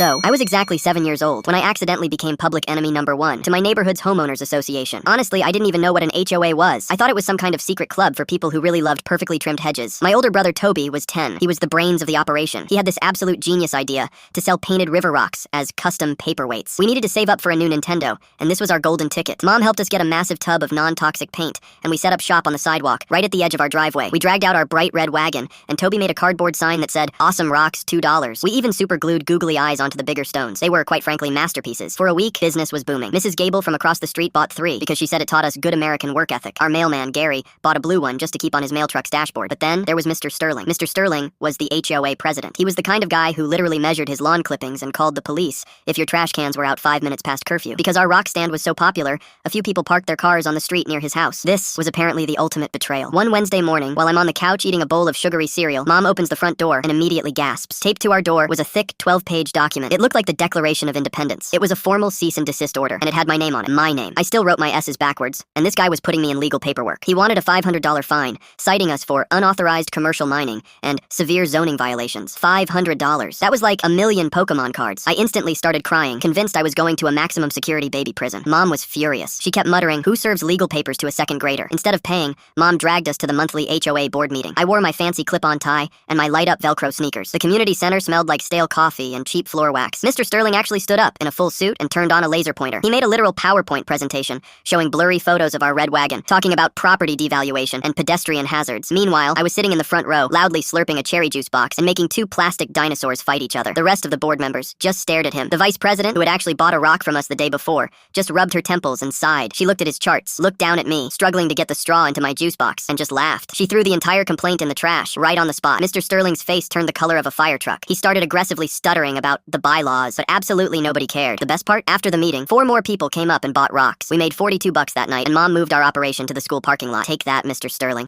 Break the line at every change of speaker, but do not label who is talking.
So, I was exactly 7 years old when I accidentally became public enemy number 1 to my neighborhood's homeowners association. Honestly, I didn't even know what an HOA was. I thought it was some kind of secret club for people who really loved perfectly trimmed hedges. My older brother Toby was 10. He was the brains of the operation. He had this absolute genius idea to sell painted river rocks as custom paperweights. We needed to save up for a new Nintendo, and this was our golden ticket. Mom helped us get a massive tub of non-toxic paint, and we set up shop on the sidewalk, right at the edge of our driveway. We dragged out our bright red wagon, and Toby made a cardboard sign that said, "Awesome rocks, $2." We even super glued googly eyes onto the bigger stones. They were, quite frankly, masterpieces. For a week, business was booming. Mrs. Gable from across the street bought 3 because she said it taught us good American work ethic. Our mailman, Gary, bought a blue one just to keep on his mail truck's dashboard. But then there was Mr. Sterling. Mr. Sterling was the HOA president. He was the kind of guy who literally measured his lawn clippings and called the police if your trash cans were out 5 minutes past curfew. Because our rock stand was so popular, a few people parked their cars on the street near his house. This was apparently the ultimate betrayal. One Wednesday morning, while I'm on the couch eating a bowl of sugary cereal, Mom opens the front door and immediately gasps. Taped to our door was a thick 12-page document. It looked like the Declaration of Independence. It was a formal cease and desist order, and it had my name on it. My name. I still wrote my S's backwards, and this guy was putting me in legal paperwork. He wanted a $500 fine, citing us for unauthorized commercial mining and severe zoning violations. $500. That was like a million Pokemon cards. I instantly started crying, convinced I was going to a maximum security baby prison. Mom was furious. She kept muttering, "Who serves legal papers to a second grader?" Instead of paying, Mom dragged us to the monthly HOA board meeting. I wore my fancy clip-on tie and my light-up Velcro sneakers. The community center smelled like stale coffee and cheap floor wax. Mr. Sterling actually stood up in a full suit and turned on a laser pointer. He made a literal PowerPoint presentation showing blurry photos of our red wagon, talking about property devaluation and pedestrian hazards. Meanwhile, I was sitting in the front row, loudly slurping a cherry juice box and making 2 plastic dinosaurs fight each other. The rest of the board members just stared at him. The vice president, who had actually bought a rock from us the day before, just rubbed her temples and sighed. She looked at his charts, looked down at me, struggling to get the straw into my juice box, and just laughed. She threw the entire complaint in the trash, right on the spot. Mr. Sterling's face turned the color of a fire truck. He started aggressively stuttering about the bylaws, but absolutely nobody cared. The best part? After the meeting, 4 more people came up and bought rocks. We made $42 that night, and Mom moved our operation to the school parking lot. Take that, Mr. Sterling.